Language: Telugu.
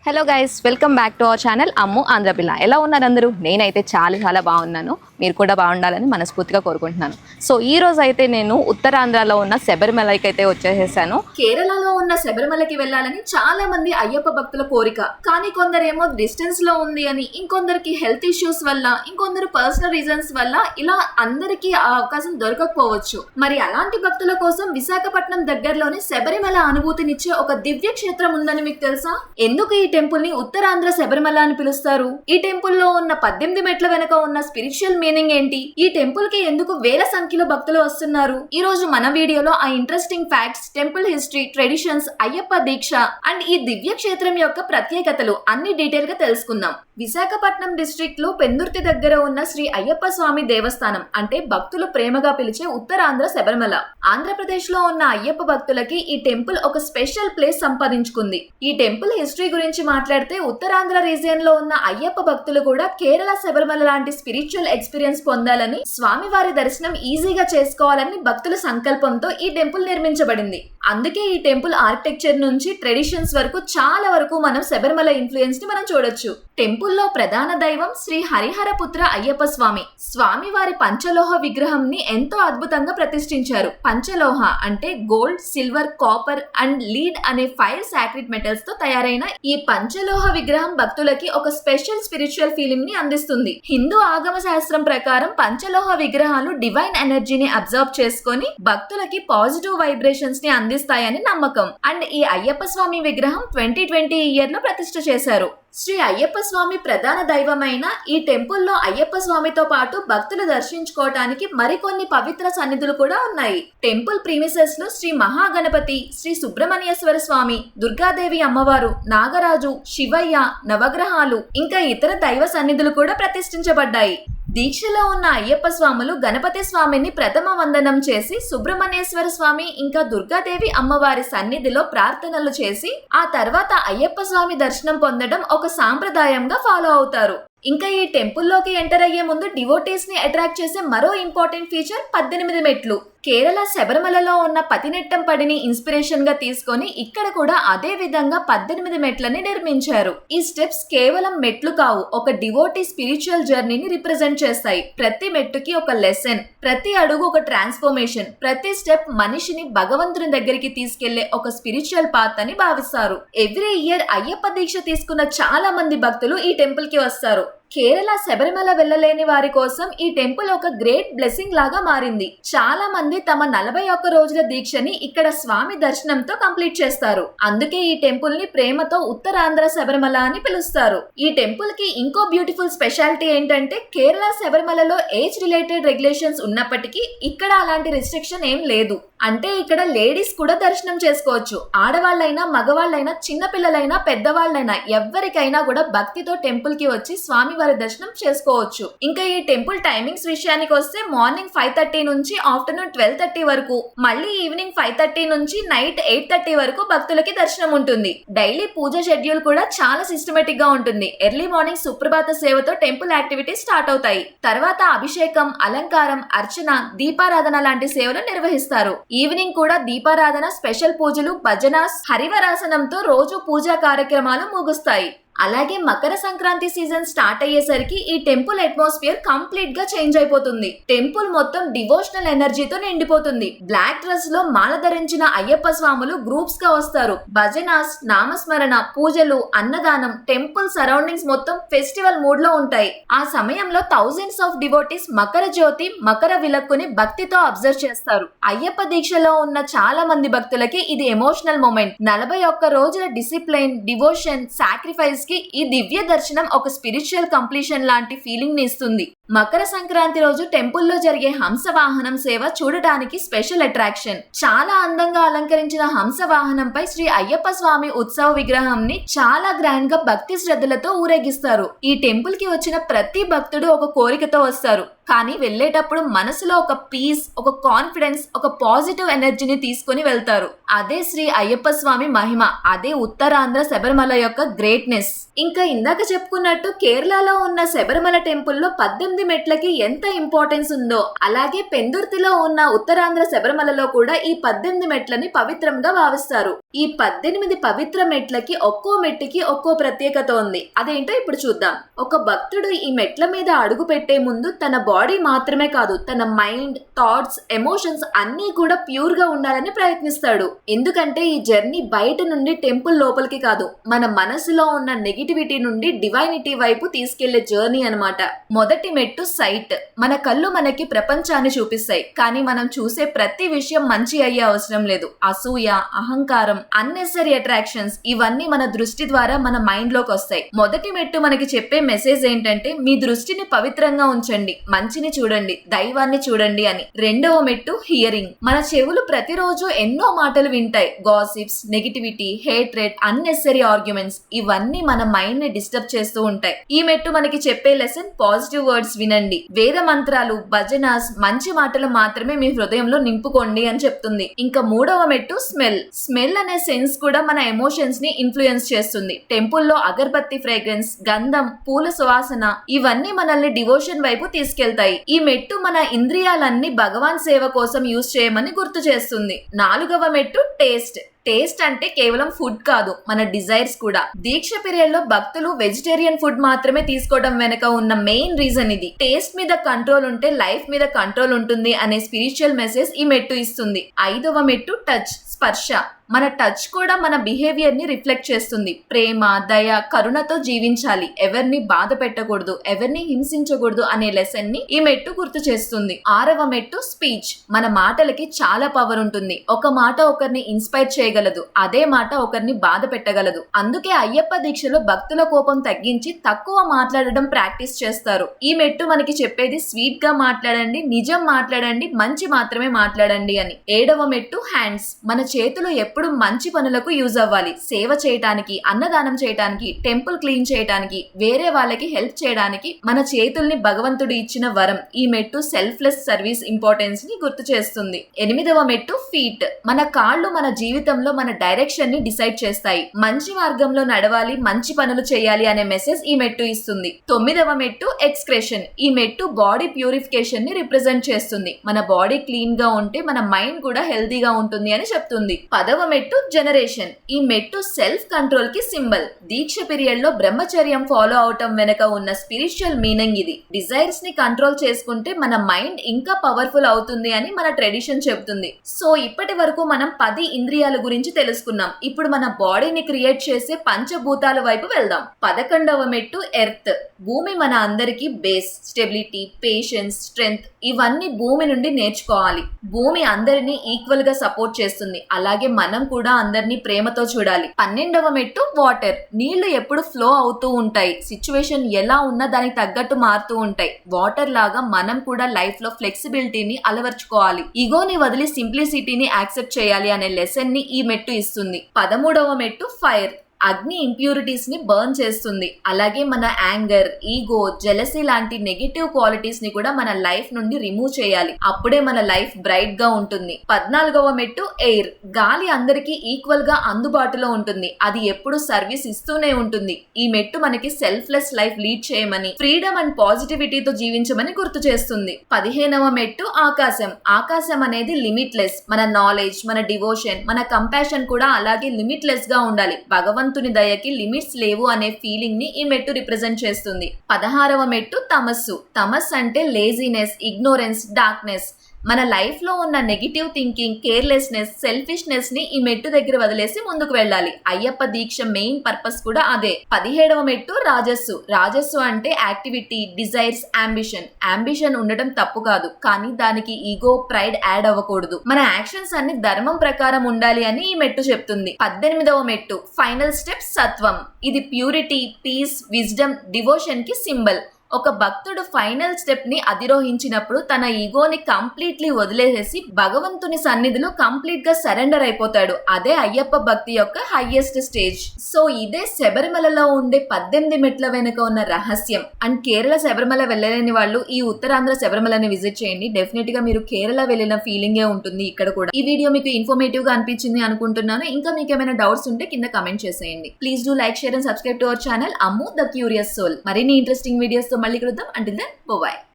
Hello guys, welcome back to our channel Ammu Andhrapilla. ఎలా ఉన్నారు అందరూ? నేనైతే చాలా బాగున్నాను. మీరు కూడా బాగుండాలని మనస్ఫూర్తిగా కోరుకుంటున్నాను. సో ఈ రోజు అయితే నేను ఉత్తరాంధ్రలో ఉన్న శబరిమలకి అయితే వచ్చేసేసాను. కేరళలో ఉన్న శబరిమలకి వెళ్ళాలని చాలా మంది అయ్యప్ప భక్తుల కోరిక. కానీ కొందరేమో డిస్టెన్స్ లో ఉంది అని, ఇంకొందరికి హెల్త్ ఇష్యూస్ వల్ల, ఇంకొందరు పర్సనల్ రీజన్స్ వల్ల ఇలా అందరికీ ఆ అవకాశం దొరకకపోవచ్చు. మరి అలాంటి భక్తుల కోసం విశాఖపట్నం దగ్గరలోని శబరిమల అనుభూతినిచ్చే ఒక దివ్య క్షేత్రం ఉందని మీకు తెలుసా? ఎందుకు ఈ టెంపుల్ ని ఉత్తరాంధ్ర శబరిమల అని పిలుస్తారు? ఈ టెంపుల్ లో ఉన్న 18 మెట్ల వెనుక ఉన్న స్పిరిచువల్ మీనింగ్ ఏంటి? ఈ టెంపుల్ కి ఎందుకు వేల సంఖ్యలో భక్తులు వస్తున్నారు? ఈ రోజు మన వీడియోలో ఆ interesting facts, temple history, traditions, Ayyappa Deeksha and ఈ దివ్య క్షేత్రం యొక్క ప్రత్యేకతలు అన్ని డీటెయిల్ గా తెలుసుకుందాం. విశాఖపట్నం డిస్ట్రిక్ట్ లో పెందుర్తి దగ్గర ఉన్న శ్రీ అయ్యప్ప స్వామి దేవస్థానం అంటే భక్తులు ప్రేమగా పిలిచే ఉత్తరాంధ్ర శబరిమల. ఆంధ్రప్రదేశ్ లో ఉన్న అయ్యప్ప భక్తులకి ఈ టెంపుల్ ఒక స్పెషల్ ప్లేస్ సంపాదించుకుంది. ఈ టెంపుల్ హిస్టరీ గురించి మాట్లాడితే ఉత్తరాంధ్ర రీజియన్ లో ఉన్న అయ్యప్ప భక్తులు కూడా కేరళ శబరిమల లాంటి స్పిరిచువల్ ఎక్స్పీరియన్స్ పొందాలని, స్వామివారి దర్శనం ఈజీగా చేసుకోవాలని భక్తుల సంకల్పంతో ఈ టెంపుల్ నిర్మించబడింది. అందుకే ఈ టెంపుల్ ఆర్కిటెక్చర్ నుంచి ట్రెడిషన్స్ వరకు చాలా వరకు మనం శబరిమల ఇన్ఫ్లుయెన్స్ ని మనం చూడొచ్చు. టెంపుల్లో ప్రధాన దైవం శ్రీ హరిహరపుత్ర అయ్యప్ప స్వామి. స్వామివారి పంచలోహ విగ్రహం ని ఎంతో అద్భుతంగా ప్రతిష్ఠించారు. పంచలోహ అంటే gold, silver, copper and lead అనే 5 సాక్రిడ్ మెటల్స్ తో తయారైన ఈ పంచలోహ విగ్రహం భక్తులకి ఒక స్పెషల్ స్పిరిచువల్ ఫీలింగ్ ని అందిస్తుంది. హిందూ ఆగమ శాస్త్రం ప్రకారం పంచలోహ విగ్రహాలు డివైన్ ఎనర్జీని అబ్జర్వ్ చేసుకొని భక్తులకి పాజిటివ్ వైబ్రేషన్స్ ని అందిస్తాయని నమ్మకం. అండ్ ఈ అయ్యప్ప స్వామి విగ్రహం 2020 ఇయర్ లో ప్రతిష్ఠ చేశారు. శ్రీ అయ్యప్ప స్వామి ప్రధాన దైవమైన ఈ టెంపుల్లో అయ్యప్ప స్వామితో పాటు భక్తులు దర్శించుకోవటానికి మరికొన్ని పవిత్ర సన్నిధులు కూడా ఉన్నాయి. టెంపుల్ ప్రీమిసెస్ లో శ్రీ మహాగణపతి, శ్రీ సుబ్రహ్మణ్యేశ్వర స్వామి, దుర్గాదేవి అమ్మవారు, నాగరాజు, శివయ్య, నవగ్రహాలు ఇంకా ఇతర దైవ సన్నిధులు కూడా ప్రతిష్ఠించబడ్డాయి. దీక్షలో ఉన్న అయ్యప్ప స్వాములు గణపతి స్వామిని ప్రథమ వందనం చేసి సుబ్రహ్మణ్యేశ్వర స్వామి ఇంకా దుర్గాదేవి అమ్మవారి సన్నిధిలో ప్రార్థనలు చేసి ఆ తర్వాత అయ్యప్ప స్వామి దర్శనం పొందడం ఒక సాంప్రదాయంగా ఫాలో అవుతారు. ఇంకా ఈ టెంపుల్లోకి ఎంటర్ అయ్యే ముందు డివోటీస్ ని అట్రాక్ట్ చేసే మరో ఇంపార్టెంట్ ఫీచర్ 18 మెట్లు. కేరళ శబరిమలలో ఉన్న పతినెట్టం పడిని ఇన్స్పిరేషన్ గా తీసుకొని ఇక్కడ కూడా అదే విధంగా 18 మెట్లని నిర్మించారు. ఈ స్టెప్స్ కేవలం మెట్లు కావు, ఒక డివోటీ స్పిరిచువల్ జర్నీని రిప్రజెంట్ చేస్తాయి. ప్రతి మెట్టుకి ఒక లెసన్, ప్రతి అడుగు ఒక ట్రాన్స్ఫర్మేషన్, ప్రతి స్టెప్ మనిషిని భగవంతుని దగ్గరికి తీసుకెళ్లే ఒక స్పిరిచువల్ పాత్ అని భావిస్తారు. ఎవ్రీ ఇయర్ అయ్యప్ప దీక్ష తీసుకున్న చాలా మంది భక్తులు ఈ టెంపుల్ కి వస్తారు. కేరళ శబరిమల వెళ్ళలేని వారి కోసం ఈ టెంపుల్ ఒక గ్రేట్ బ్లెస్సింగ్ లాగా మారింది. చాలా మంది తమ 41 రోజుల దీక్షని ఇక్కడ స్వామి దర్శనంతో కంప్లీట్ చేస్తారు. అందుకే ఈ టెంపుల్ ని ప్రేమతో ఉత్తరాంధ్ర శబరిమల అని పిలుస్తారు. ఈ టెంపుల్ కి ఇంకో బ్యూటిఫుల్ స్పెషాలిటీ ఏంటంటే కేరళ శబరిమలలో ఏజ్ రిలేటెడ్ రెగ్యులేషన్స్ ఉన్నప్పటికీ ఇక్కడ అలాంటి రిస్ట్రిక్షన్ ఏం లేదు. అంటే ఇక్కడ లేడీస్ కూడా దర్శనం చేసుకోవచ్చు. ఆడవాళ్ళైనా, మగవాళ్ళైనా, చిన్నపిల్లలైనా, పెద్దవాళ్ళైనా ఎవరికైనా కూడా భక్తితో టెంపుల్ కి వచ్చి స్వామి వారి దర్శనం చేసుకోవచ్చు. ఇంకా ఈ టెంపుల్ టైమింగ్స్ విషయానికి వస్తే మార్నింగ్ 5:30 నుంచి ఆఫ్టర్నూన్ 12:30 వరకు, మళ్ళీ ఈవినింగ్ 5:30 నుంచి నైట్ 8:30 వరకు భక్తులకి దర్శనం ఉంటుంది. డైలీ పూజ షెడ్యూల్ కూడా చాలా సిస్టమేటిక్ గా ఉంటుంది. ఎర్లీ మార్నింగ్ సుప్రభాత సేవతో టెంపుల్ యాక్టివిటీస్ స్టార్ట్ అవుతాయి. తర్వాత అభిషేకం, అలంకారం, అర్చన, దీపారాధన లాంటి సేవలు నిర్వహిస్తారు. ఈవినింగ్ కూడా దీపారాధన, స్పెషల్ పూజలు, భజనాస్, హరివరాసనంతో రోజు పూజా కార్యక్రమాలు ముగుస్తాయి. అలాగే మకర సంక్రాంతి సీజన్ స్టార్ట్ అయ్యేసరికి ఈ టెంపుల్ అట్మాస్ఫియర్ కంప్లీట్ గా చేంజ్ అయిపోతుంది. టెంపుల్ మొత్తం డివోషనల్ ఎనర్జీతో నిండిపోతుంది. బ్లాక్ డ్రెస్ లో మాల ధరించిన అయ్యప్ప స్వాములు గ్రూప్స్ గా వస్తారు. భజనాస్, నామస్మరణ, పూజలు, అన్నదానం, టెంపుల్ సరౌండింగ్స్ మొత్తం ఫెస్టివల్ మూడ్ లో ఉంటాయి. ఆ సమయంలో థౌజండ్స్ ఆఫ్ డివోటీస్ మకర జ్యోతి, మకర విలక్కుని భక్తితో అబ్జర్వ్ చేస్తారు. అయ్యప్ప దీక్షలో ఉన్న చాలా మంది భక్తులకి ఇది ఎమోషనల్ మూమెంట్. 41 రోజుల డిసిప్లైన్, డివోషన్, సాక్రిఫైస్ కి ఈ దివ్య దర్శనం ఒక స్పిరిచువల్ కంప్లీషన్ లాంటి ఫీలింగ్ ని ఇస్తుంది. మకర సంక్రాంతి రోజు టెంపుల్లో జరిగే హంస వాహనం సేవ చూడటానికి స్పెషల్ అట్రాక్షన్. చాలా అందంగా అలంకరించిన హంస వాహనంపై శ్రీ అయ్యప్ప స్వామి ఉత్సవ విగ్రహం ని చాలా గ్రాండ్ గా భక్తి శ్రద్ధలతో ఊరేగిస్తారు. ఈ టెంపుల్ కి వచ్చిన ప్రతి భక్తుడు ఒక కోరికతో వస్తారు. కానీ వెళ్ళేటప్పుడు మనసులో ఒక పీస్, ఒక కాన్ఫిడెన్స్, ఒక పాజిటివ్ ఎనర్జీని తీసుకొని వెళ్తారు. అదే శ్రీ అయ్యప్ప స్వామి మహిమ, అదే ఉత్తరాంధ్ర శబరిమల యొక్క గ్రేట్నెస్. ఇంకా ఇందాక చెప్పుకున్నట్టు కేరళలో ఉన్న శబరిమల టెంపుల్లో 18 మెట్లకి ఎంత ఇంపార్టెన్స్ ఉందో, అలాగే పెందుర్తిలో ఉన్న ఉత్తరాంధ్ర శబరిమలలో కూడా ఈ 18 మెట్లని పవిత్రంగా భావిస్తారు. ఈ 18 పవిత్ర మెట్లకి ఒక్కో మెట్టుకి ఒక్కో ప్రత్యేకత ఉంది. అదేంటో ఇప్పుడు చూద్దాం. ఒక భక్తుడు ఈ మెట్ల మీద అడుగు పెట్టే ముందు తన బాడీ మాత్రమే కాదు, తన మైండ్, థాట్స్, ఎమోషన్స్ అన్నీ కూడా ప్యూర్ గా ఉండాలని ప్రయత్నిస్తాడు. ఎందుకంటే ఈ జర్నీ బయట నుండి టెంపుల్ లోపలికి కాదు, మన మనసులో ఉన్న నెగిటివిటీ నుండి డివైనిటీ వైపు తీసుకెళ్లే జర్నీ అన్నమాట. మొదటి మెట్టు సైట్. మన కళ్ళు మనకి ప్రపంచాన్ని చూపిస్తాయి, కానీ మనం చూసే ప్రతి విషయం మంచి అయ్యే అవసరం లేదు. అసూయ, అహంకారం, అన్నెసరీ అట్రాక్షన్స్ ఇవన్నీ మన దృష్టి ద్వారా మన మైండ్ లోకి వస్తాయి. మొదటి మెట్టు మనకి చెప్పే మెసేజ్ ఏంటంటే మీ దృష్టిని పవిత్రంగా ఉంచండి, మంచిని చూడండి, దైవాన్ని చూడండి అని. రెండవ మెట్టు హియరింగ్. మన చెవులు ప్రతిరోజు ఎన్నో మాటలు వింటాయి. Gossips, negativity, hatred, unnecessary arguments ఇవన్నీ మన మైండ్ ని డిస్టర్బ్ చేస్తూ ఉంటాయి. ఈ మెట్టు మనకి చెప్పే లెసన్ పాజిటివ్ వర్డ్స్ వినండి, వేద మంత్రాలు, భజనాస్, మంచి మాటలు మాత్రమే మీ హృదయంలో నింపుకోండి అని చెప్తుంది. ఇంకా మూడవ మెట్టు స్మెల్. స్మెల్ అనే సెన్స్ కూడా మన ఎమోషన్స్ ని ఇన్ఫ్లుయెన్స్ చేస్తుంది. టెంపుల్లో అగర్బత్తి ఫ్రేగ్రెన్స్, గంధం, పూల సువాసన ఇవన్నీ మనల్ని డివోషన్ వైపు తీసుకెళ్తాయి. ఈ మెట్టు మన ఇంద్రియాలన్నీ భగవాన్ సేవ కోసం యూజ్ చేయమని గుర్తు చేస్తుంది. నాలుగవ మెట్టు టేస్ట్. టేస్ట్ అంటే కేవలం ఫుడ్ కాదు, మన డిజైర్స్ కూడా. దీక్ష పీరియడ్ లో భక్తులు వెజిటేరియన్ ఫుడ్ మాత్రమే తీసుకోవడం వెనక ఉన్న మెయిన్ రీజన్ ఇది. టేస్ట్ మీద కంట్రోల్ ఉంటే లైఫ్ మీద కంట్రోల్ ఉంటుంది అనే స్పిరిచువల్ మెసేజ్ ఈ మెట్టు ఇస్తుంది. ఐదవ మెట్టు టచ్, స్పర్శ. మన టచ్ కూడా మన బిహేవియర్ ని రిఫ్లెక్ట్ చేస్తుంది. ప్రేమ, దయ, కరుణతో జీవించాలి, ఎవరిని బాధ పెట్టకూడదు, ఎవరిని హింసించకూడదు అనే లెసన్ ని ఈ మెట్టు గుర్తు చేస్తుంది. ఆరవ మెట్టు స్పీచ్. మన మాటలకి చాలా పవర్ ఉంటుంది. ఒక మాట ఒకరిని ఇన్స్పైర్ చేయగలదు, అదే మాట ఒకరిని బాధ పెట్టగలదు. అందుకే అయ్యప్ప దీక్షలో భక్తుల కోపం తగ్గించి తక్కువ మాట్లాడడం ప్రాక్టీస్ చేస్తారు. ఈ మెట్టు మనకి చెప్పేది స్వీట్ గా మాట్లాడండి, నిజం మాట్లాడండి, మంచి మాత్రమే మాట్లాడండి అని. ఏడవ మెట్టు హ్యాండ్స్. మన చేతులు ఎప్పుడు మంచి పనులకు యూజ్ అవ్వాలి. సేవ చేయడానికి, అన్నదానం చేయడానికి, టెంపుల్ క్లీన్ చేయడానికి, వేరే వాళ్ళకి హెల్ప్ చేయడానికి మన చేతుల్ని భగవంతుడు ఇచ్చిన వరం. ఈ మెట్టు సెల్ఫ్లెస్ సర్వీస్ ఇంపార్టెన్స్ ని గుర్తు చేస్తుంది. ఎనిమిదవ మెట్టు ఫీట్. మన కాళ్ళు మన జీవితంలో మన డైరెక్షన్ ని డిసైడ్ చేస్తాయి. మంచి మార్గంలో నడవాలి, మంచి పనులు చేయాలి అనే మెసేజ్ ఈ మెట్టు ఇస్తుంది. తొమ్మిదవ మెట్టు ఎక్స్క్రెషన్. ఈ మెట్టు బాడీ ప్యూరిఫికేషన్ ని రిప్రజెంట్ చేస్తుంది. మన బాడీ క్లీన్ గా ఉంటే మన మైండ్ కూడా హెల్తీగా ఉంటుంది అని చెప్తుంది. పదవ మెట్టు జనరేషన్. ఈ మెట్టు సెల్ఫ్ కంట్రోల్ కి సింబల్. దీక్ష పీరియడ్ లో బ్రహ్మచర్యం ఫాలో అవటం వెనక ఉన్న స్పిరిచువల్ మీనింగ్ ఇది. డిజైర్స్ ని కంట్రోల్ చేసుకుంటే మన మైండ్ ఇంకా పవర్ఫుల్ అవుతుంది అని మన ట్రెడిషన్ చెబుతుంది. సో ఇప్పటి వరకు మనం 10 ఇంద్రియాల గురించి తెలుసుకున్నాం. ఇప్పుడు మన బాడీని క్రియేట్ చేసే పంచభూతాల వైపు వెళ్దాం. 11వ మెట్టు ఎర్త్. భూమి మన అందరికి బేస్. స్టెబిలిటీ, పేషెన్స్, స్ట్రెంగ్త్ ఇవన్నీ భూమి నుండి నేర్చుకోవాలి. భూమి అందరినీ ఈక్వల్ గా సపోర్ట్ చేస్తుంది, అలాగే మనం కూడా అందరినీ ప్రేమతో చూడాలి. 12వ మెట్టు వాటర్. నీళ్లు ఎప్పుడు ఫ్లో అవుతూ ఉంటాయి, సిచ్యువేషన్ ఎలా ఉన్నా దానికి తగ్గట్టు మారుతూ ఉంటాయి. వాటర్ లాగా మనం కూడా లైఫ్ లో ఫ్లెక్సిబిలిటీని అలవర్చుకోవాలి. ఈగోని వదిలి సింప్లిసిటీని యాక్సెప్ట్ చేయాలి అనే లెసన్ ని ఈ మెట్టు ఇస్తుంది. 13వ మెట్టు ఫైర్. అగ్ని ఇంప్యూరిటీస్ ని బర్న్ చేస్తుంది. అలాగే మన యాంగర్, ఈగో, జెలసీ లాంటి నెగటివ్ క్వాలిటీస్ ని కూడా మన లైఫ్ నుండి రిమూవ్ చేయాలి. అప్పుడే మన లైఫ్ బ్రైట్ గా ఉంటుంది. 14వ మెట్టు ఎయిర్. గాలి అందరికీ ఈక్వల్ గా అందుబాటులో ఉంటుంది, అది ఎప్పుడు సర్వీస్ ఇస్తూనే ఉంటుంది. ఈ మెట్టు మనకి సెల్ఫ్లెస్ లైఫ్ లీడ్ చేయమని, ఫ్రీడమ్ అండ్ పాజిటివిటీతో జీవించమని గుర్తు చేస్తుంది. 15వ మెట్టు ఆకాశం. ఆకాశం అనేది లిమిట్లెస్. మన నాలెడ్జ్, మన డివోషన్, మన కంపాషన్ కూడా అలాగే లిమిట్లెస్ గా ఉండాలి. భగవంతుని దయకి లిమిట్స్ లేవు అనే ఫీలింగ్ ని ఈ మెట్టు రిప్రజెంట్ చేస్తుంది. 16వ మెట్టు తమస్సు. తమస్ అంటే లేజినెస్, ఇగ్నోరెన్స్, డార్క్నెస్. మన లైఫ్ లో ఉన్న నెగిటివ్ థింకింగ్, కేర్లెస్నెస్, సెల్ఫిష్నెస్ ని ఈ మెట్టు దగ్గర వదిలేసి ముందుకు వెళ్ళాలి. అయ్యప్ప దీక్ష మెయిన్ పర్పస్ కూడా అదే. 17వ మెట్టు రాజస్సు. రాజస్సు అంటే యాక్టివిటీ, డిజైర్స్, అంబిషన్. అంబిషన్ ఉండడం తప్పు కాదు, కానీ దానికి ఈగో, ప్రైడ్ యాడ్ అవ్వకూడదు. మన యాక్షన్స్ అన్ని ధర్మం ప్రకారం ఉండాలి అని ఈ మెట్టు చెప్తుంది. 18వ మెట్టు ఫైనల్ స్టెప్ సత్వం. ఇది ప్యూరిటీ, పీస్, విజ్డమ్, డివోషన్ కి సింబల్. ఒక భక్తుడు ఫైనల్ స్టెప్ ని అధిరోహించినప్పుడు తన ఈగోని కంప్లీట్లీ వదిలేసేసి భగవంతుని సన్నిధిలో కంప్లీట్ గా సరెండర్ అయిపోతాడు. అదే అయ్యప్ప భక్తి యొక్క హైయెస్ట్ స్టేజ్. సో ఇదే శబరిమలలో ఉండే 18 మెట్ల వెనుక ఉన్న రహస్యం. అండ్ కేరళ శబరిమల వెళ్ళలేని వాళ్ళు ఈ ఉత్తరాంధ్ర శబరిమలని విజిట్ చేయండి. డెఫినెట్ గా మీరు కేరళ వెళ్ళిన ఫీలింగే ఉంటుంది ఇక్కడ కూడా. ఈ వీడియో మీకు ఇన్ఫర్మేటివ్ గా అనిపించింది అనుకుంటున్నాను. ఇంకా మీకు ఏమైనా డౌట్స్ ఉంటే కింద కమెంట్ చేసేయండి. Please do like, share and subscribe to our channel Ammu the curious soul. మరిన్ని ఇంట్రెస్టింగ్ వీడియోస్ తో మళ్ళీ కలుద్దాం. Until then by.